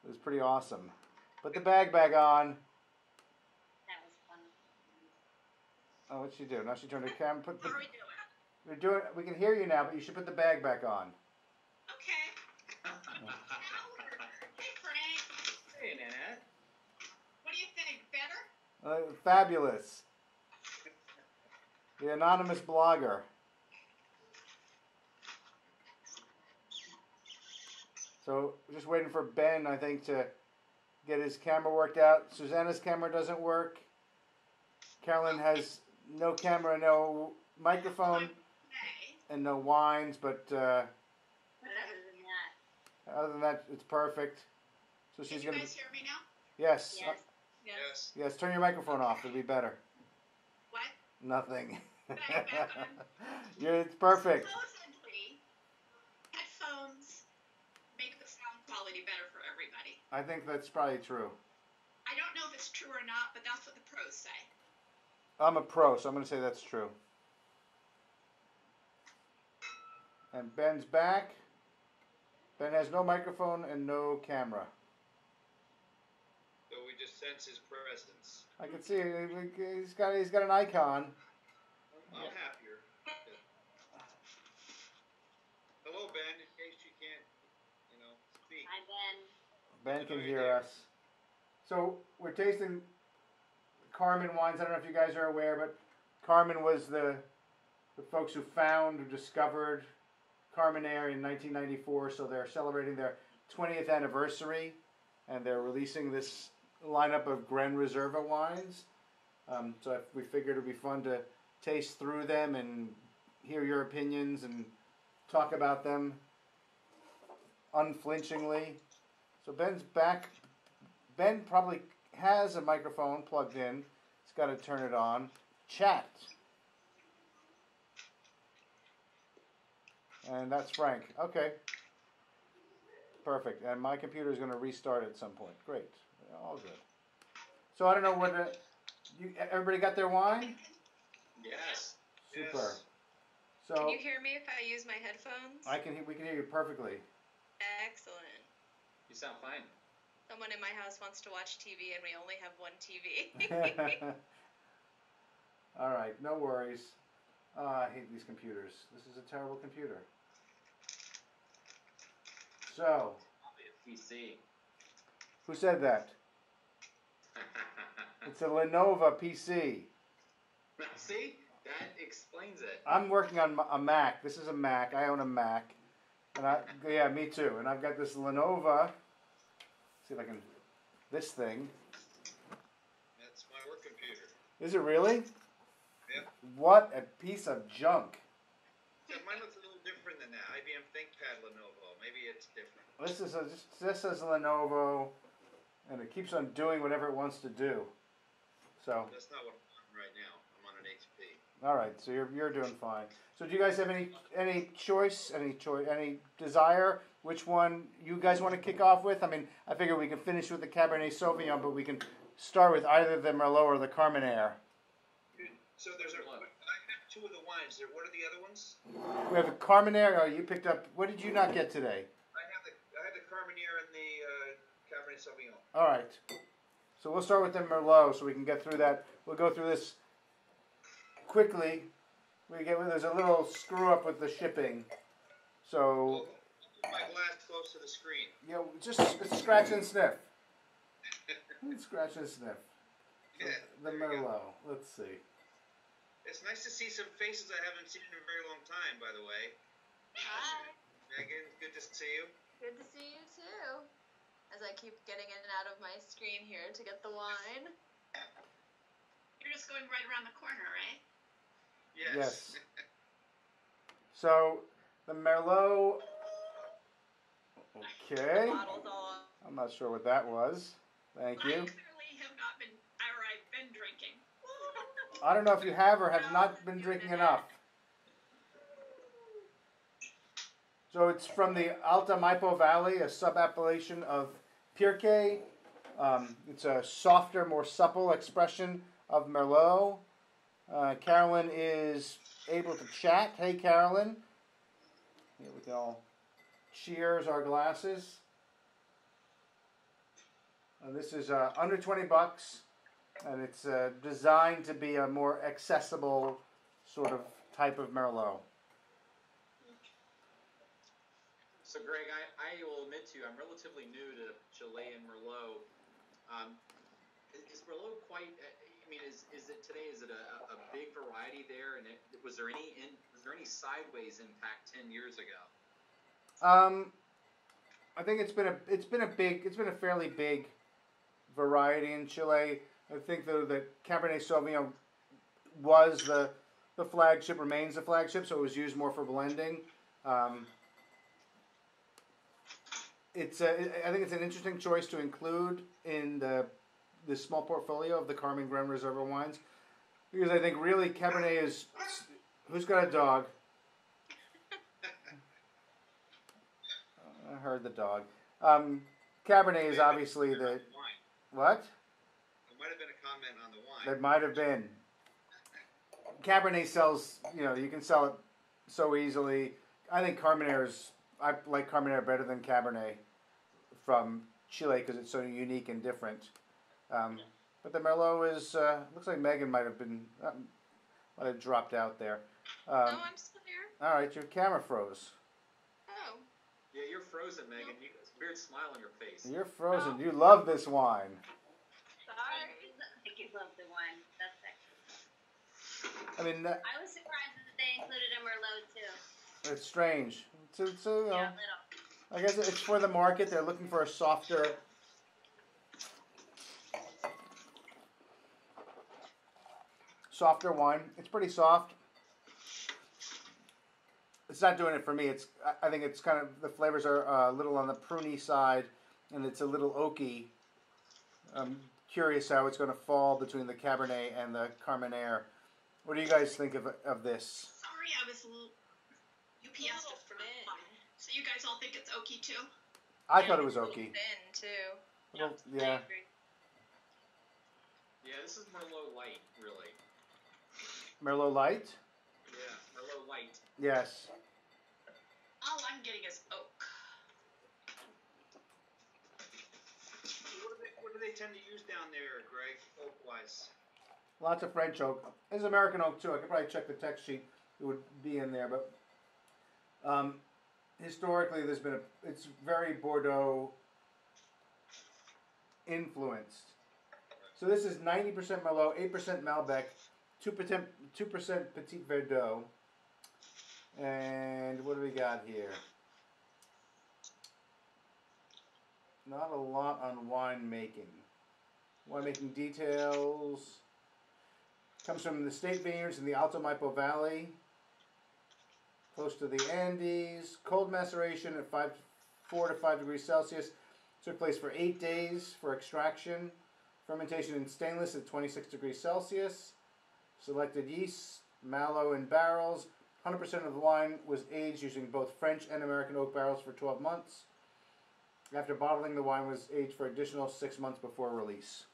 It was pretty awesome. Put the bag back on. That was fun. Oh, what'd she do? Now she turned her camera. How are we doing? We're doing. We can hear you now, but you should put the bag back on. Okay. Hey, Frank. Hey, Nanette. What do you think? Better? Fabulous. The anonymous blogger. So we're just waiting for Ben, I think, to get his camera worked out. Susanna's camera doesn't work. Carolyn has no camera, no microphone, and no whines, but But other than that, it's perfect. So she's Can you gonna. guys hear me now? Yes. yes. Yes. Yes. Turn your microphone off. It'll be better. What? Nothing. Back on. It's perfect. Supposedly, headphones make the sound quality better for everybody. I think that's probably true. I don't know if it's true or not, but that's what the pros say. I'm a pro, so I'm going to say that's true. And Ben's back. Ben has no microphone and no camera. So we just sense his presence. I can see he's got an icon. I'm happier. Hello, Ben. In case you can't, speak. Hi, Ben. Ben can hear us. So we're tasting Carmen wines. I don't know if you guys are aware, but Carmen was the folks who found or discovered Carmenere in 1994. So they're celebrating their 20th anniversary, and they're releasing this lineup of Gran Reserva wines. So we figured it would be fun to taste through them and hear your opinions and talk about them unflinchingly. So Ben's back. Ben probably has a microphone plugged in. He's got to turn it on. Chat. And that's Frank. Okay. Perfect. And my computer is going to restart at some point. Great. All good. So I don't know whether everybody got their wine? Yes. Super. Yes. So Can you hear me if I use my headphones? we can hear you perfectly. Excellent. You sound fine. Someone in my house wants to watch TV, and we only have one TV. All right, no worries. I hate these computers. This is a terrible computer. So, Probably a PC. who said that? It's a Lenovo PC. See? That explains it. I'm working on a Mac. This is a Mac. I own a Mac. And yeah, me too. And I've got this Lenovo. See if I can. This thing. That's my work computer. Is it really? Yep. What a piece of junk. So mine looks a little different than that. IBM ThinkPad Lenovo. Maybe it's different. This says Lenovo, and it keeps on doing whatever it wants to do. So. That's not what I'm on right now. I'm on an HP. All right, so you're doing fine. So do you guys have any choice, any desire? Which one you guys want to kick off with? I mean, I figure we can finish with the Cabernet Sauvignon, but we can start with either the Merlot or the Carmenere. So I have two of the wines. What are the other ones? We have the Carmenere. Oh, you picked up. What did you not get today? I have the Carmenere and the Cabernet Sauvignon. All right. So we'll start with the Merlot, so we can get through that. We'll go through this quickly. There's a little screw up with the shipping, so. My glass close to the screen. Just scratch and sniff. Scratch and sniff. So Yeah, the Merlot. Let's see. It's nice to see some faces I haven't seen in a very long time, by the way. Hi. Megan, good to see you. Good to see you, too. As I keep getting in and out of my screen here to get the wine. You're just going right around the corner, right? Yes. So, the Merlot. Okay. Bottles all I'm not sure what that was. Thank I you. clearly have not been, or I've been drinking. I don't know if you have or have not been drinking enough. So it's from the Alta Maipo Valley, a sub-appellation of Pirque. It's a softer, more supple expression of Merlot. Carolyn is able to chat. Hey, Carolyn. Here we go. Cheers our glasses. And this is under $20, and it's designed to be a more accessible sort of type of Merlot. So, Greg, I will admit to you, I'm relatively new to Chilean Merlot. Is Merlot quite? I mean, is it today? Is it a big variety there? And was there any sideways impact 10 years ago? I think it's been a fairly big variety in Chile. I think though that Cabernet Sauvignon was the flagship, remains the flagship, so it was used more for blending. I think it's an interesting choice to include in the small portfolio of the Carmen Gran Reserva wines, because I think really Cabernet is. Who's got a dog? I heard the dog. Cabernet is obviously the what? There might have been a comment on the wine. There might have been. Cabernet sells. You can sell it so easily. I think I like Carmenere better than Cabernet from Chile because it's so unique and different. But the Merlot is looks like Megan might have dropped out there. No, I'm still here. All right, your camera froze. Oh. Yeah, you're frozen, Megan. You got a weird smile on your face. You're frozen. You love this wine. Sorry. I think you love the wine. That's excellent. I mean, I was surprised that they included a Merlot too. it's strange. It's you know, Yeah, little. I guess it's for the market. They're looking for a softer wine. It's pretty soft. It's not doing it for me. I think it's kind of, the flavors are a little on the pruny side, and it's a little oaky. I'm curious how it's going to fall between the Cabernet and the Carmenere. What do you guys think of this? Sorry, I was a little UPS just for fun. So you guys all think it's oaky too? I thought it was oaky. Thin too. Well, I yeah. agree. Yeah, this is Merlot Light, really. Merlot Light? Yeah, Merlot Light. Yes. All I'm getting is oak. What do they tend to use down there, Greg, oak-wise? Lots of French oak. There's American oak too. I could probably check the text sheet. It would be in there, but historically it's very Bordeaux influenced. So this is 90% Merlot, 8% Malbec, 2% Petit Verdot. And what do we got here? Not a lot on winemaking. Winemaking details. Comes from the state vineyards in the Alto Maipo Valley, close to the Andes. Cold maceration at 4 to 5 degrees Celsius. Took place for 8 days for extraction. Fermentation in stainless at 26 degrees Celsius. Selected yeast, malo in barrels. 100% of the wine was aged using both French and American oak barrels for 12 months. After bottling, the wine was aged for additional 6 months before release.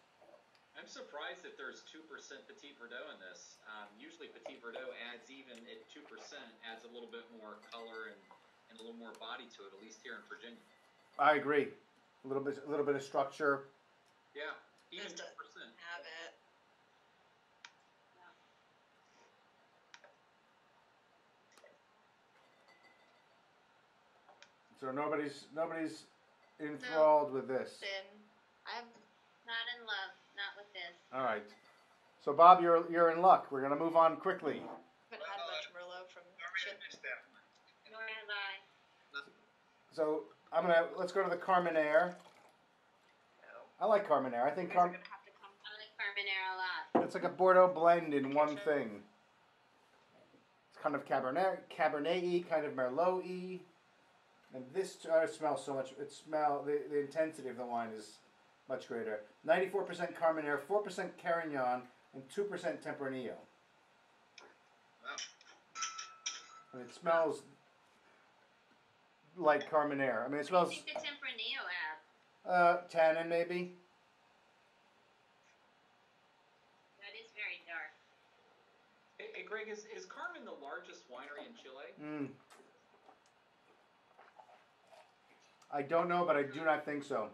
I'm surprised that there's 2% Petit Verdot in this. Usually Petit Verdot adds, even at 2%, adds a little bit more color and a little more body to it, at least here in Virginia. I agree. A little bit of structure. Yeah, even 2%. Just have it. So nobody's enthralled with this. Thin. I'm Not in love. Not with this. All right. So Bob, you're in luck. We're gonna move on quickly. haven't had much Merlot from Sorry, I Chile. missed that one. Nor have I. So let's go to the Carmenere. I like Carmenere. I think I like Carmenere a lot. it's like a Bordeaux blend in one thing. It's kind of Cabernet-y, kind of Merlot-y. And this smells so much. The intensity of the wine is much greater. 94% Carmenere, 4% Carignan, and 2% Tempranillo. Wow. And it smells like Carmenere. I mean, it What smells do you think the Tempranillo have? tannin maybe. That is very dark. Hey, Greg, is Carmen the largest winery in Chile? I don't know, but I do not think so.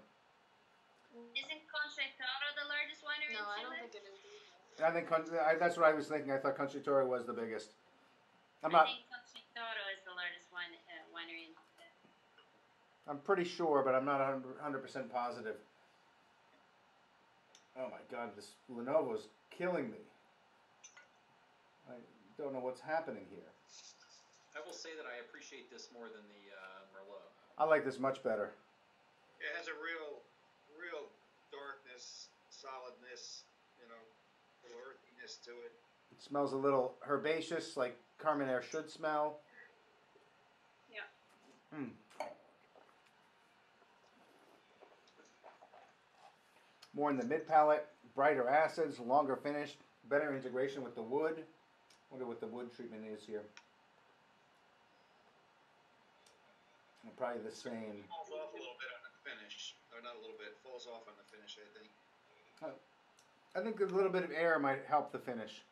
Isn't Toro the largest winery No, in I Chile? don't think it is either. I think that's what I was thinking. I thought Country Toro was the biggest. I'm I not. think Country Toro is the largest winery in Chile. I'm pretty sure, but I'm not 100% positive. Oh my God, this Lenovo's killing me. I don't know what's happening here. I will say that I appreciate this more than the Merlot. I like this much better. It has a real darkness, solidness, little earthiness to it. It smells a little herbaceous, like Carmenere should smell. Yeah. Mm. More in the mid palate, brighter acids, longer finish, better integration with the wood. Wonder what the wood treatment is here. And probably the same. Falls off a little bit on the finish, or not a little bit. Falls off on the finish, I think. I think a little bit of air might help the finish.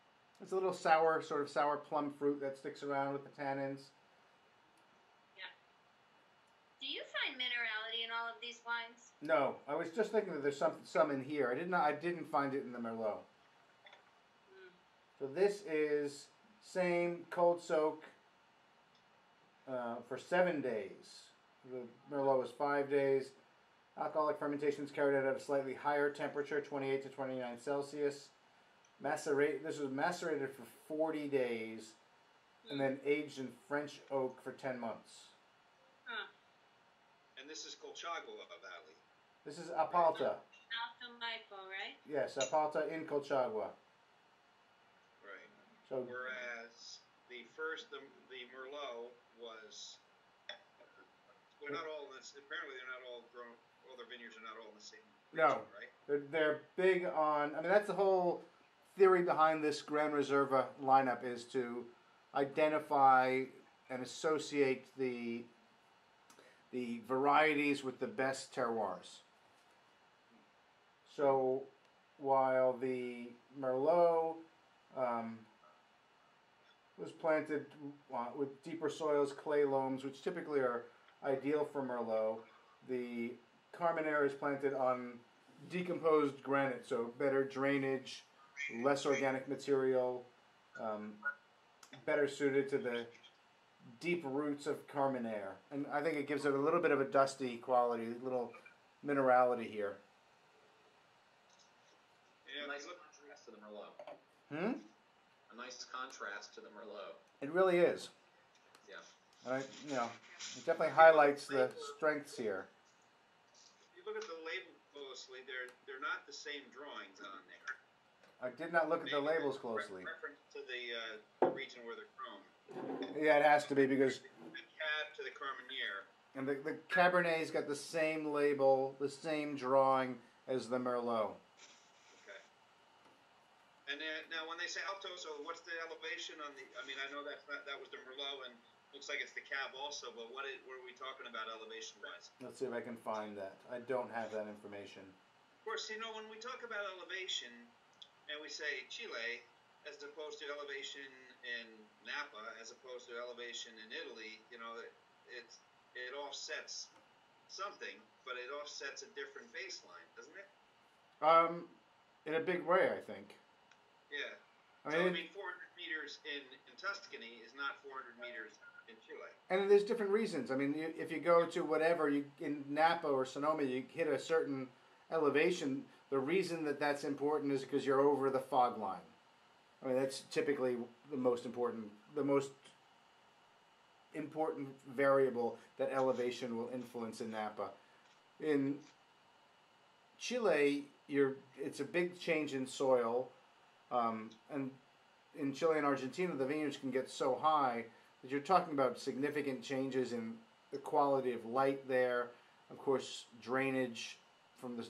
It's a little sour, sort of sour plum fruit that sticks around with the tannins. Do you find minerality in all of these wines? No, I was just thinking that there's some in here. I didn't find it in the Merlot. Mm. So this is same cold soak for 7 days. The Merlot is 5 days. Alcoholic fermentation is carried out at a slightly higher temperature, 28 to 29 Celsius. This was macerated for 40 days and then aged in French oak for 10 months. Huh. And this is Colchagua Valley. This is Apalta. Alto Maipo, right? Yes, Apalta in Colchagua. Right. So Whereas the Merlot was, they're not all in this, apparently they're not all grown, all their vineyards are not all in the same region, No. right? they're big on, I mean, that's the whole theory behind this Gran Reserva lineup, is to identify and associate the varieties with the best terroirs. So while the Merlot was planted with deeper soils, clay loams, which typically are ideal for Merlot, the Carmenere is planted on decomposed granite, so better drainage, less organic material, better suited to the deep roots of Carmenere. And I think it gives it a little bit of a dusty quality, a little minerality here. A nice contrast to the Merlot. A nice contrast to the Merlot. It really is. Yeah. And it definitely highlights the strengths here. If you look at the label closely, they're not the same drawings on there. I did not look at the Maybe labels there's closely. Reference to the region where they're grown. Yeah, it has to be, because The Cab to the Carmenere. and the Cabernet's got the same label, the same drawing as the Merlot. Okay. And then, now when they say Alto, so what's the elevation on the? I mean, I know that was the Merlot, and looks like it's the Cab also. But what are we talking about elevation wise? Let's see if I can find that. I don't have that information. Of course, when we talk about elevation, and we say Chile, as opposed to elevation in Napa, as opposed to elevation in Italy, it offsets something, but it offsets a different baseline, doesn't it? In a big way, I think. Yeah. I mean, 400 meters in Tuscany is not 400 meters in Chile. and there's different reasons. I mean, if you go to whatever, in Napa or Sonoma, you hit a certain elevation. The reason that's important is because you're over the fog line. I mean, that's typically the most important variable that elevation will influence in Napa. In Chile, it's a big change in soil, and in Chile and Argentina, the vineyards can get so high that you're talking about significant changes in the quality of light there. Of course, drainage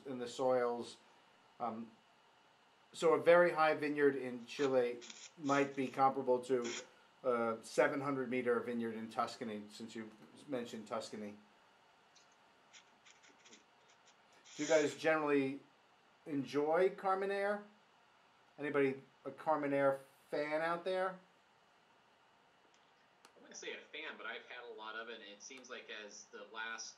in the soils. So a very high vineyard in Chile might be comparable to a 700-meter vineyard in Tuscany, since you mentioned Tuscany. Do you guys generally enjoy Carmenere? Anybody a Carmenere fan out there? I'm going to say a fan, but I've had a lot of it, and it seems like as the last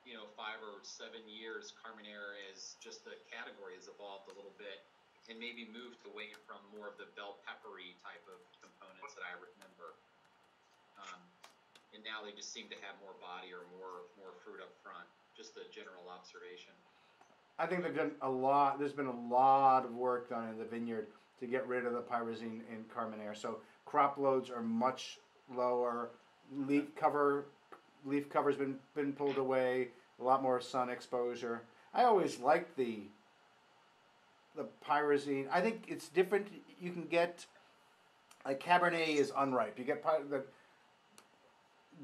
5 or 7 years, Carmenere as just the category has evolved a little bit and maybe moved away from more of the bell peppery type of components that I remember. And now they just seem to have more body or more fruit up front. Just a general observation. I think they've done a lot. There's been a lot of work done in the vineyard to get rid of the pyrazine in Carmenere. So crop loads are much lower. Leaf cover's been pulled away. A lot more sun exposure. I always liked the pyrazine. I think it's different. You can get, like Cabernet is unripe. You get the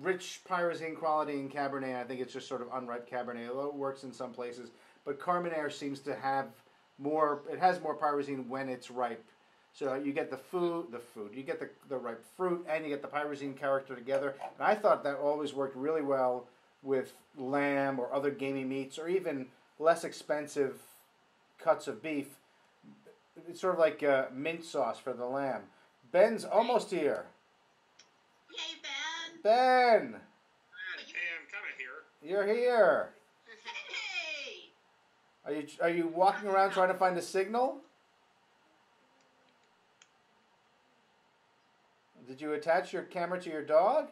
rich pyrazine quality in Cabernet. I think it's just sort of unripe Cabernet, although it works in some places. But Carmenere seems to have more. It has more pyrazine when it's ripe. So you get the food. You get the ripe fruit, and you get the pyrazine character together. And I thought that always worked really well with lamb or other gamey meats, or even less expensive cuts of beef. It's sort of like mint sauce for the lamb. Ben's almost here. Yay, Ben! Ben, Hey, I'm kind of here. you're here. Hey! Are you walking around trying to find a signal? Did you attach your camera to your dog?